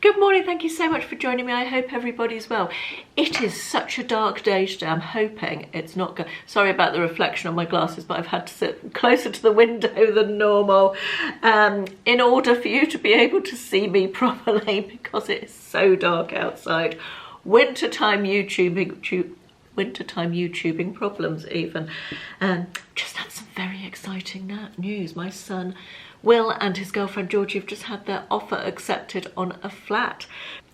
Good morning, thank you so much for joining me. I hope everybody's well. It is such a dark day today. I'm hoping it's not good. Sorry about the reflection on my glasses, but I've had to sit closer to the window than normal in order for you to be able to see me properly because it is so dark outside. Wintertime YouTubing problems even. Just had some very exciting news. My son Will and his girlfriend Georgie have just had their offer accepted on a flat.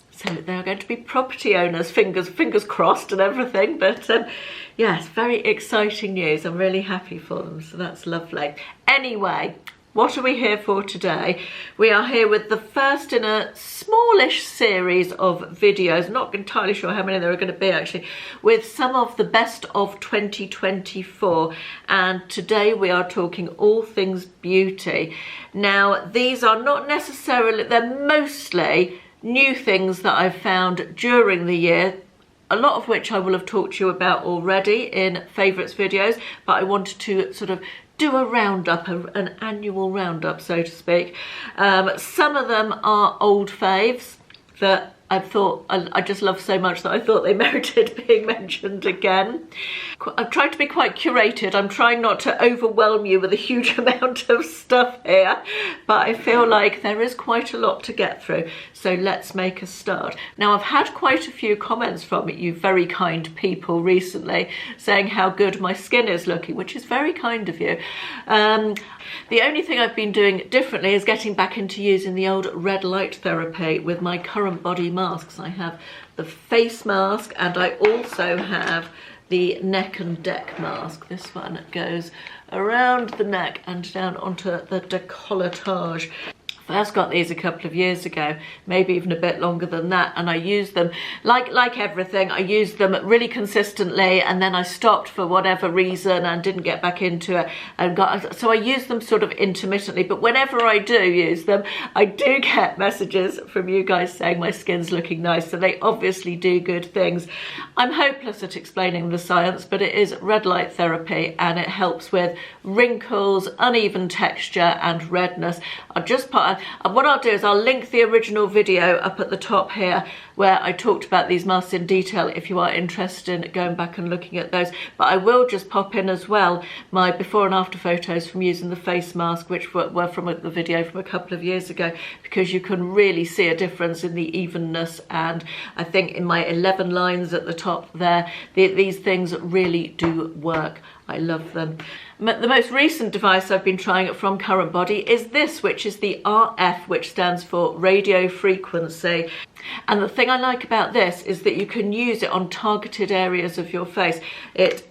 So they're going to be property owners, fingers crossed and everything. But yes, very exciting news. I'm really happy for them, so that's lovely. Anyway, what are we here for today? We are here with the first in a smallish series of videos, not entirely sure how many there are going to be actually, with some of the best of 2024. And today we are talking all things beauty. Now, these are not necessarily, they're mostly new things that I've found during the year, a lot of which I will have talked to you about already in favourites videos, but I wanted to sort of do a roundup, an annual roundup, so to speak. Some of them are old faves that I thought I just love so much that I thought they merited being mentioned again. I've tried to be quite curated. I'm trying not to overwhelm you with a huge amount of stuff here, but I feel like there is quite a lot to get through. So let's make a start. Now, I've had quite a few comments from you very kind people recently saying how good my skin is looking, which is very kind of you. The only thing I've been doing differently is getting back into using the old red light therapy with my current body masks. I have the face mask and I also have the neck and deck mask. This one goes around the neck and down onto the décolletage. First got these a couple of years ago, maybe even a bit longer than that, and I used them like everything. I used them really consistently, and then I stopped for whatever reason and didn't get back into it, and so I use them sort of intermittently. But whenever I do use them, I do get messages from you guys saying my skin's looking nice, so they obviously do good things. I'm hopeless at explaining the science, but it is red light therapy and it helps with wrinkles, uneven texture and redness. I'll just put what I'll do is I'll link the original video up at the top here where I talked about these masks in detail if you are interested in going back and looking at those. But I will just pop in as well my before and after photos from using the face mask, which were from the video from a couple of years ago, because you can really see a difference in the evenness. And I think in my 11 lines at the top there, these things really do work. I love them. The most recent device I've been trying it from Current Body is this, which is the RF, which stands for radio frequency. And the thing I like about this is that you can use it on targeted areas of your face.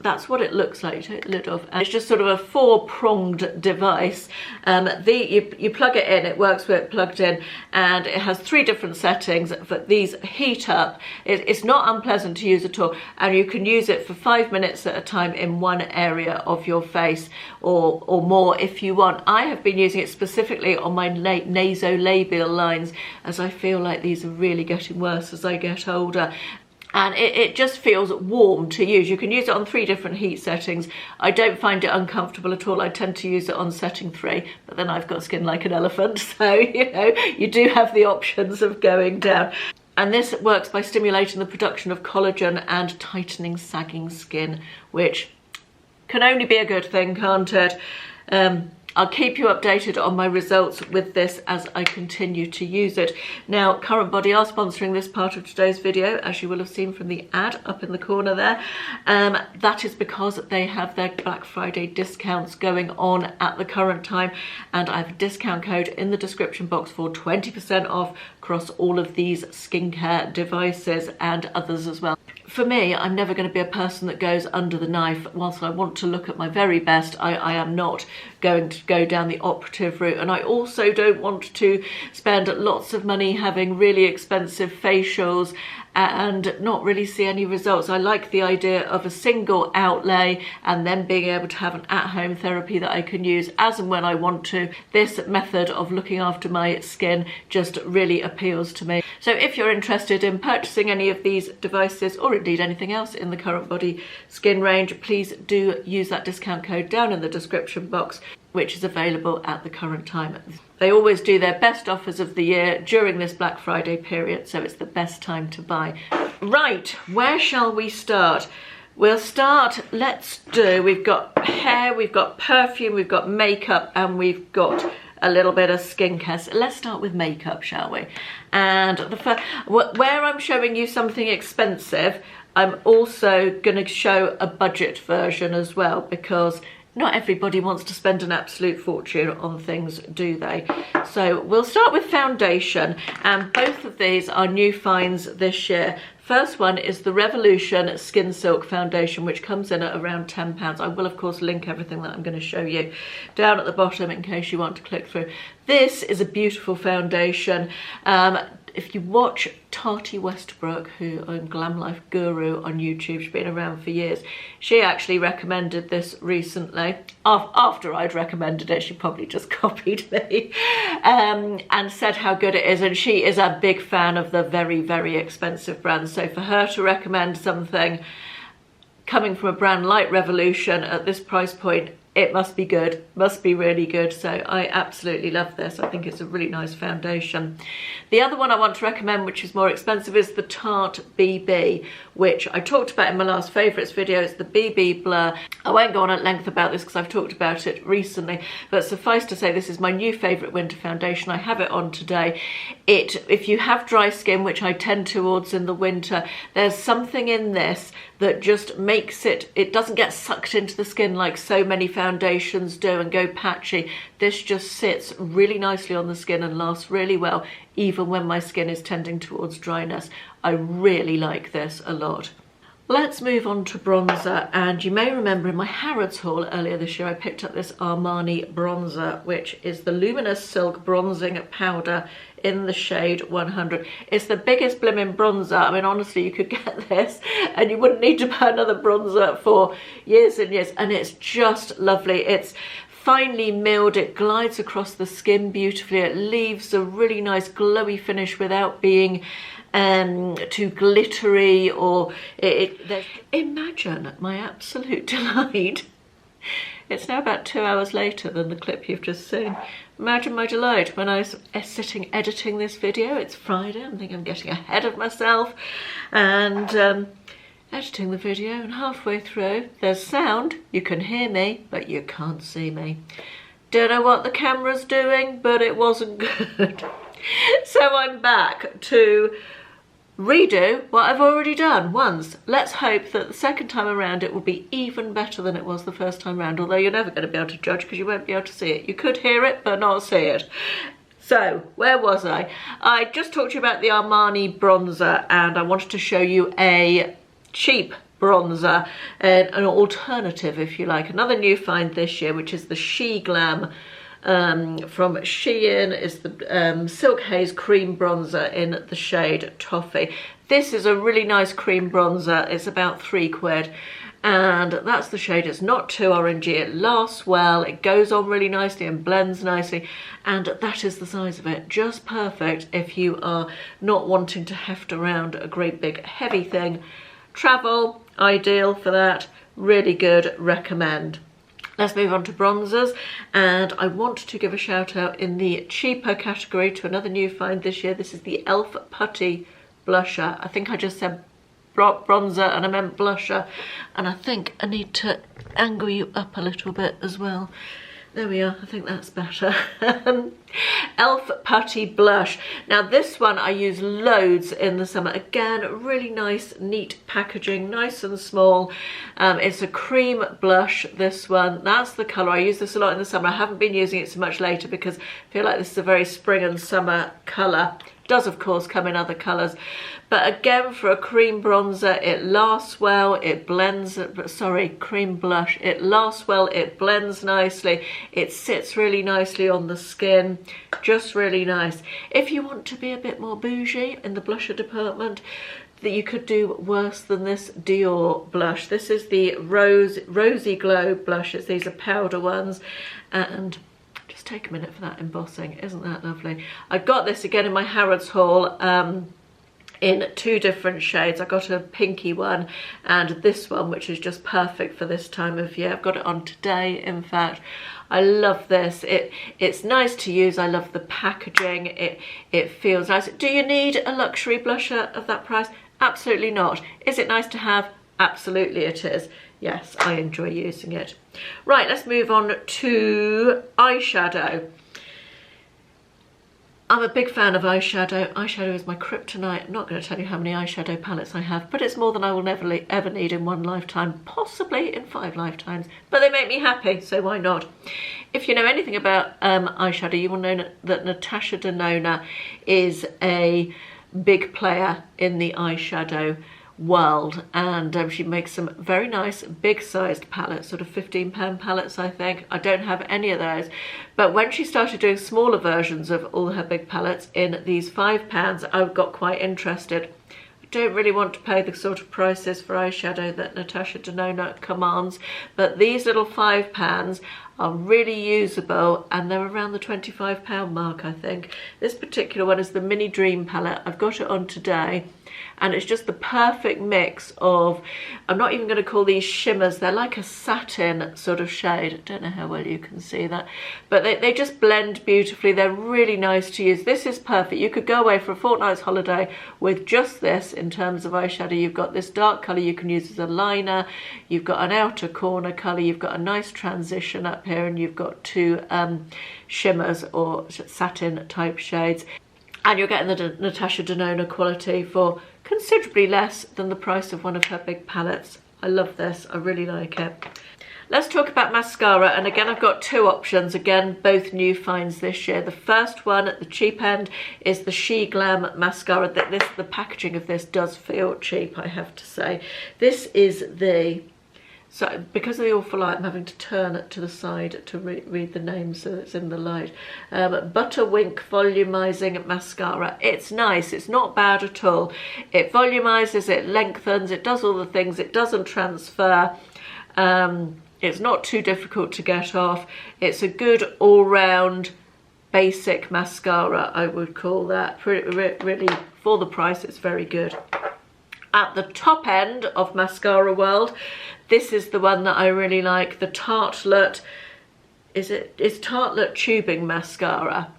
That's what it looks like. You take the lid off, and it's just sort of a four-pronged device. You plug it in, it works with it plugged in, and it has 3 different settings. But these heat up. It's not unpleasant to use at all, and you can use it for 5 minutes at a time in one area of your face, or more if you want. I have been using it specifically on my nasolabial lines, as I feel like these are really getting worse as I get older. And it just feels warm to use. You can use it on 3 different heat settings. I don't find it uncomfortable at all. I tend to use it on setting 3, but then I've got skin like an elephant, so you know, you do have the options of going down. And this works by stimulating the production of collagen and tightening sagging skin, which can only be a good thing, can't it? I'll keep you updated on my results with this as I continue to use it. Now, Current Body are sponsoring this part of today's video, as you will have seen from the ad up in the corner there. That is because they have their Black Friday discounts going on at the current time, and I have a discount code in the description box for 20% off across all of these skincare devices and others as well. For me, I'm never going to be a person that goes under the knife. Whilst I want to look at my very best, I am not going to go down the operative route. And I also don't want to spend lots of money having really expensive facials and not really see any results. I like the idea of a single outlay and then being able to have an at-home therapy that I can use as and when I want to. This method of looking after my skin just really appeals to me. So if you're interested in purchasing any of these devices, or indeed anything else in the Current Body skin range, please do use that discount code down in the description box. which is available at the current time. They always do their best offers of the year during this Black Friday period, so it's the best time to buy. Right, where shall we start? We'll start, we've got hair, we've got perfume, we've got makeup, and we've got a little bit of skincare. So let's start with makeup, shall we? And where I'm showing you something expensive, I'm also going to show a budget version as well, because not everybody wants to spend an absolute fortune on things, do they? So we'll start with foundation, and both of these are new finds this year. First one is the Revolution Skin Silk Foundation, which comes in at around £10. I will, of course, link everything that I'm going to show you down at the bottom in case you want to click through. This is a beautiful foundation. If you watch Tarte Westbrook, who I'm Glam Life Guru on YouTube, she's been around for years, she actually recommended this recently. After I'd recommended it, she probably just copied me, and said how good it is, and she is a big fan of the very, very expensive brands. So for her to recommend something coming from a brand like Revolution at this price point, it must be good, must be really good. So I absolutely love this. I think it's a really nice foundation. The other one I want to recommend, which is more expensive, is the Tarte BB, which I talked about in my last favourites video. It's the BB Blur. I won't go on at length about this because I've talked about it recently, but suffice to say this is my new favourite winter foundation. I have it on today. If you have dry skin, which I tend towards in the winter, there's something in this that just makes it doesn't get sucked into the skin like so many foundations do and go patchy. This just sits really nicely on the skin and lasts really well, even when my skin is tending towards dryness. I really like this a lot. Let's move on to bronzer, and you may remember in my Harrods haul earlier this year I picked up this Armani bronzer, which is the Luminous Silk Bronzing Powder in the shade 100. It's the biggest blimmin' bronzer. I mean, honestly, you could get this and you wouldn't need to buy another bronzer for years and years, and it's just lovely. It's finely milled, it glides across the skin beautifully, it leaves a really nice glowy finish without being too glittery or imagine my absolute delight. It's now about 2 hours later than the clip you've just seen. Imagine my delight when I was sitting editing this video. It's Friday, I'm thinking I'm getting ahead of myself, and editing the video, and halfway through there's sound, you can hear me but you can't see me. Don't know what the camera's doing, but it wasn't good. So I'm back to redo what I've already done once. Let's hope that the second time around it will be even better than it was the first time around, although you're never going to be able to judge because you won't be able to see it. You could hear it but not see it. So where was I? I just talked to you about the Armani bronzer, and I wanted to show you a cheap bronzer, an alternative if you like, another new find this year, which is the Sheglam from Shein. Is the Silk Haze Cream Bronzer in the shade Toffee. This is a really nice cream bronzer. It's about £3, and that's the shade. It's not too orangey, it lasts well, it goes on really nicely and blends nicely, and that is the size of it. Just perfect if you are not wanting to heft around a great big heavy thing. Travel, ideal for that, really good, recommend. Let's move on to bronzers, and I want to give a shout out in the cheaper category to another new find this year. This is the e.l.f. Putty Blusher. I think I just said bronzer and I meant blusher, and I think I need to angle you up a little bit as well. There we are, I think that's better. e.l.f. Putty Blush. Now this one I use loads in the summer. Again, really nice, neat packaging, nice and small. It's a cream blush, this one. That's the colour. I use this a lot in the summer. I haven't been using it so much later because I feel like this is a very spring and summer colour. It does, of course, come in other colours. But again, for a cream bronzer, it lasts well, it blends, sorry, cream blush, it lasts well, it blends nicely, it sits really nicely on the skin, just really nice. If you want to be a bit more bougie in the blusher department, that you could do worse than this Dior blush. This is the Rosy Glow blushes. These are powder ones, and just take a minute for that embossing. Isn't that lovely? I got this again in my Harrods haul. in 2 different shades. I got a pinky one and this one, which is just perfect for this time of year. I've got it on today, in fact. I love this. It's nice to use. I love the packaging. It feels nice. Do you need a luxury blusher of that price? Absolutely not. Is it nice to have? Absolutely it is. Yes, I enjoy using it. Right, let's move on to eyeshadow. I'm a big fan of eyeshadow. Eyeshadow is my kryptonite. I'm not going to tell you how many eyeshadow palettes I have, but it's more than I will never ever need in one lifetime, possibly in 5 lifetimes. But they make me happy, so why not? If you know anything about eyeshadow, you will know that Natasha Denona is a big player in the eyeshadow world, and she makes some very nice big sized palettes, sort of £15 palettes, I think. I don't have any of those, but when she started doing smaller versions of all her big palettes in these £5, I got quite interested. I don't really want to pay the sort of prices for eyeshadow that Natasha Denona commands, but these little £5 are really usable, and they're around the £25 mark, I think. This particular one is the Mini Dream palette. I've got it on today, and it's just the perfect mix of, I'm not even going to call these shimmers, they're like a satin sort of shade. I don't know how well you can see that, but they just blend beautifully. They're really nice to use. This is perfect. You could go away for a fortnight's holiday with just this in terms of eyeshadow. You've got this dark colour you can use as a liner, you've got an outer corner colour, you've got a nice transition up here, and you've got 2 shimmers or satin type shades, and you're getting the Natasha Denona quality for considerably less than the price of one of her big palettes. I love this. I really like it. Let's talk about mascara, and again I've got 2 options, again both new finds this year. The first one at the cheap end is the Sheglam mascara. The packaging of this does feel cheap, I have to say. This is the, so because of the awful light I'm having to turn it to the side to read the name so it's in the light. Butter Wink Volumizing Mascara. It's nice, it's not bad at all. It volumizes, it lengthens, it does all the things, it doesn't transfer. It's not too difficult to get off. It's a good all-round basic mascara, I would call that. Really, for the price, it's very good. At the top end of mascara world, this is the one that I really like, the Tartelette, it's Tartelette tubing mascara.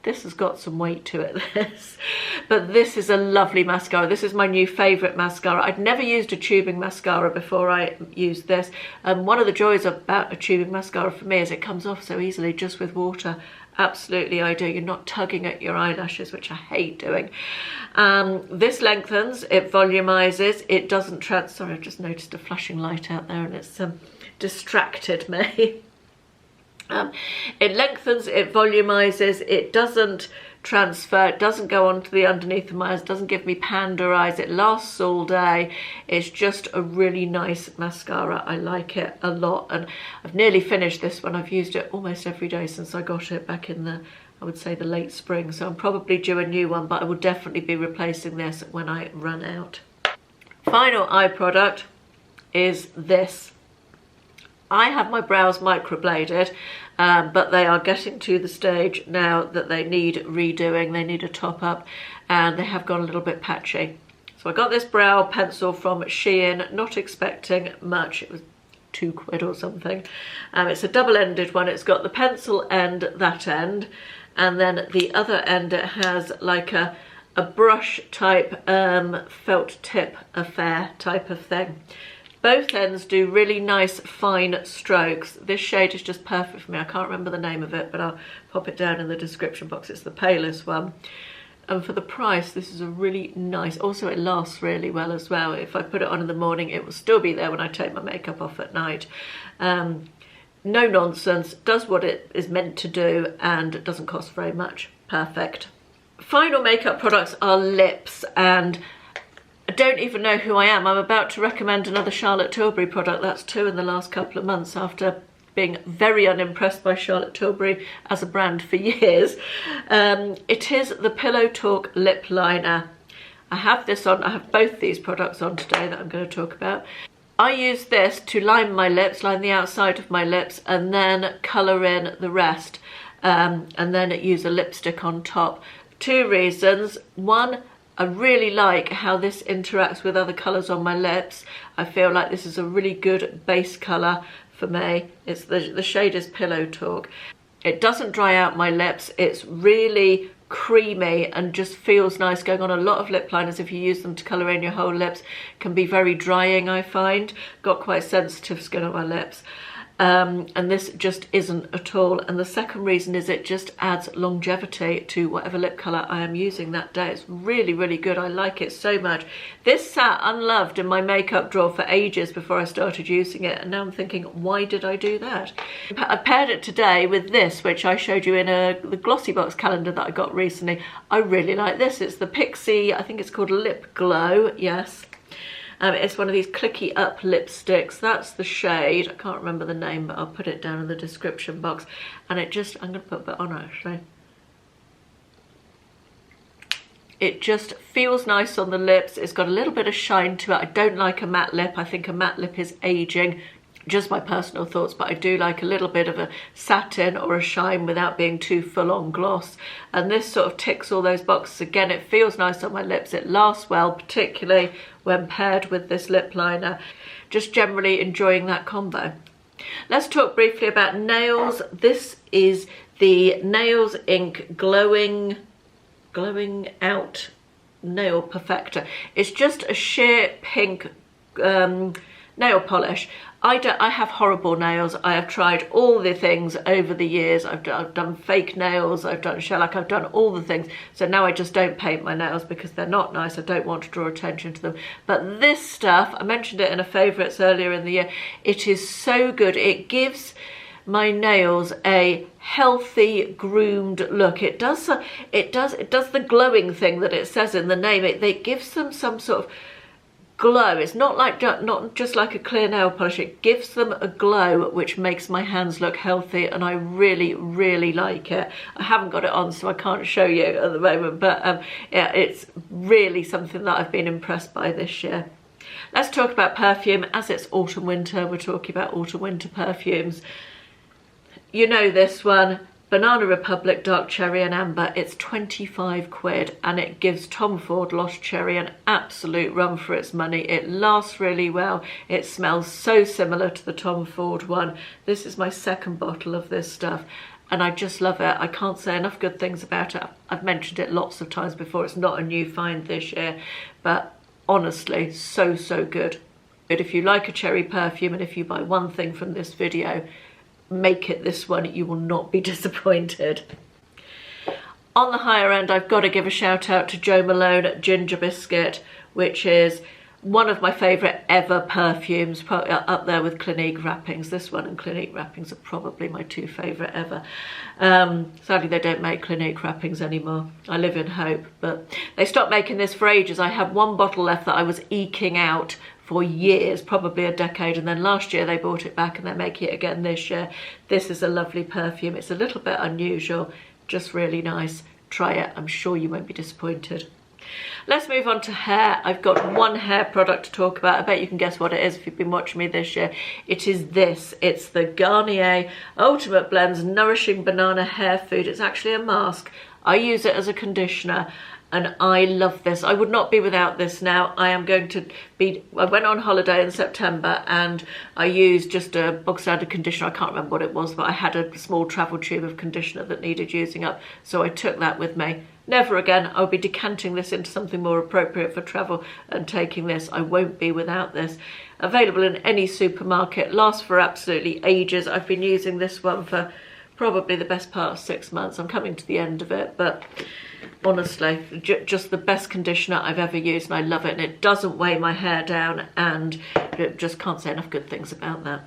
This has got some weight to it, this. But this is a lovely mascara. This is my new favourite mascara. I'd never used a tubing mascara before I used this. One of the joys about a tubing mascara for me is it comes off so easily just with water. Absolutely ideal. You're not tugging at your eyelashes, which I hate doing. This lengthens, it volumizes, it doesn't sorry, I've just noticed a flashing light out there and it's distracted me. It lengthens, it volumizes, it doesn't transfer, it doesn't go onto the underneath of my eyes, doesn't give me panda eyes, it lasts all day. It's just a really nice mascara. I like it a lot, and I've nearly finished this one. I've used it almost every day since I got it back in the, I would say, the late spring, so I'm probably due a new one, but I will definitely be replacing this when I run out. Final eye product is this. I have my brows microbladed, but they are getting to the stage now that they need redoing. They need a top up, and they have gone a little bit patchy. So I got this brow pencil from Shein, not expecting much. It was £2 or something. It's a double-ended one. It's got the pencil end, that end, and then the other end it has like a brush type felt tip affair type of thing. Both ends do really nice fine strokes. This shade is just perfect for me. I can't remember the name of it, but I'll pop it down in the description box. It's the palest one. And for the price, this is a really nice, also it lasts really well as well. If I put it on in the morning, it will still be there when I take my makeup off at night. No nonsense, does what it is meant to do, and it doesn't cost very much. Perfect. Final makeup products are lips, and I don't even know who I am. I'm about to recommend another Charlotte Tilbury product. That's 2 in the last couple of months after being very unimpressed by Charlotte Tilbury as a brand for years. It is the Pillow Talk Lip Liner. I have this on, I have both these products on today that I'm going to talk about. I use this to line my lips, line the outside of my lips, and then colour in the rest, and then use a lipstick on top. 2 reasons. One, I really like how this interacts with other colours on my lips. I feel like this is a really good base colour for me. It's the shade is Pillow Talk. It doesn't dry out my lips. It's really creamy and just feels nice going on. A lot of lip liners, if you use them to colour in your whole lips, can be very drying, I find. Got quite sensitive skin on my lips. And this just isn't at all. And the second reason is it just adds longevity to whatever lip colour I am using that day. It's really, really good. I like it so much. This sat unloved in my makeup drawer for ages before I started using it, and now I'm thinking, why did I do that? I paired it today with this, which I showed you in the Glossy Box calendar that I got recently. I really like this. It's the Pixie, I think it's called Lip Glow, yes. It's one of these clicky up lipsticks. That's the shade. I can't remember the name, but I'll put it down in the description box. And it just, I'm going to put a bit on actually. It just feels nice on the lips. It's got a little bit of shine to it. I don't like a matte lip. I think a matte lip is aging. Just my personal thoughts, but I do like a little bit of a satin or a shine without being too full on gloss. And this sort of ticks all those boxes. Again, it feels nice on my lips. It lasts well, particularly when paired with this lip liner. Just generally enjoying that combo. Let's talk briefly about nails. This is the Nails Ink Glowing Out Nail Perfector. It's just a sheer pink nail polish. I have horrible nails. I have tried all the things over the years. I've done fake nails, I've done shellac, I've done all the things. So now I just don't paint my nails because they're not nice. I don't want to draw attention to them. But this stuff, I mentioned it in a favourites earlier in the year, it is so good. It gives my nails a healthy, groomed look. It does the glowing thing that it says in the name. It gives them some sort of glow. It's not just like a clear nail polish. It gives them a glow which makes my hands look healthy, and I really, really like it. I haven't got it on, so I can't show you at the moment, but yeah, it's really something that I've been impressed by this year. Let's talk about perfume. As it's autumn winter, we're talking about autumn winter perfumes. You know this one, Banana Republic Dark Cherry and Amber. It's 25 quid and it gives Tom Ford Lost Cherry an absolute run for its money. It lasts really well. It smells so similar to the Tom Ford one. This is my second bottle of this stuff and I just love it. I can't say enough good things about it. I've mentioned it lots of times before. It's not a new find this year, but honestly, so, so good. But if you like a cherry perfume and if you buy one thing from this video, make it this one. You will not be disappointed. On the higher end, I've got to give a shout out to Jo Malone Ginger Biscuit, which is one of my favourite ever perfumes, probably up there with Clinique wrappings. This one and Clinique wrappings are probably my two favourite ever. Sadly, they don't make Clinique wrappings anymore. I live in hope, but they stopped making this for ages. I had one bottle left that I was eking out for years, probably a decade, and then last year they brought it back and they're making it again this year. This is a lovely perfume. It's a little bit unusual, just really nice. Try it, I'm sure you won't be disappointed. Let's move on to hair. I've got one hair product to talk about. I bet you can guess what it is if you've been watching me this year. It is this. It's the Garnier Ultimate Blends Nourishing Banana Hair Food. It's actually a mask. I use it as a conditioner and I love this. I would not be without this now. I went on holiday in September and I used just a bog standard conditioner. I can't remember what it was, but I had a small travel tube of conditioner that needed using up. So I took that with me. Never again. I'll be decanting this into something more appropriate for travel and taking this. I won't be without this. Available in any supermarket. Lasts for absolutely ages. I've been using this one for probably the best part of 6 months. I'm coming to the end of it, but honestly, just the best conditioner I've ever used and I love it, and it doesn't weigh my hair down, and just can't say enough good things about that.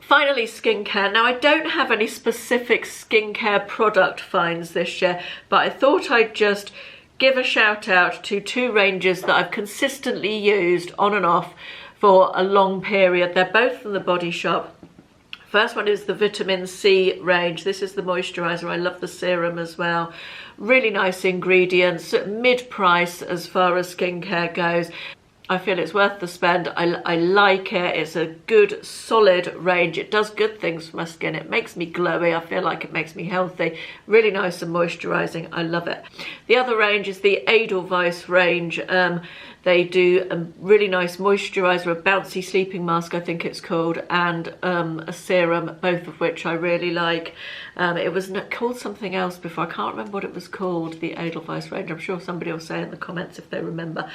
Finally, skincare. Now, I don't have any specific skincare product finds this year, but I thought I'd just give a shout out to two ranges that I've consistently used on and off for a long period. They're both from the Body Shop. First one is the Vitamin C range. This is the moisturiser. I love the serum as well. Really nice ingredients, mid-price as far as skincare goes. I feel it's worth the spend. I like it. It's a good, solid range. It does good things for my skin. It makes me glowy. I feel like it makes me healthy. Really nice and moisturising. I love it. The other range is the Edelweiss range. They do a really nice moisturiser, a bouncy sleeping mask, I think it's called, and a serum, both of which I really like. It was called something else before. I can't remember what it was called, the Edelweiss range. I'm sure somebody will say in the comments if they remember.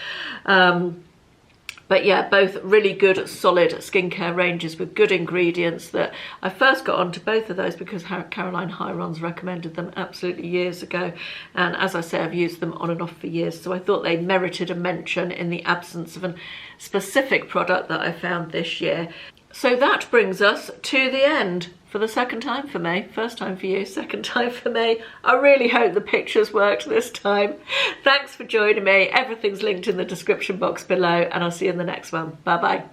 But yeah, both really good, solid skincare ranges with good ingredients that I first got onto both of those because Caroline Hirons recommended them absolutely years ago. And as I say, I've used them on and off for years. So I thought they merited a mention in the absence of a specific product that I found this year. So that brings us to the end. For the second time for me. First time for you, second time for me. I really hope the pictures worked this time. Thanks for joining me. Everything's linked in the description box below, and I'll see you in the next one. Bye bye.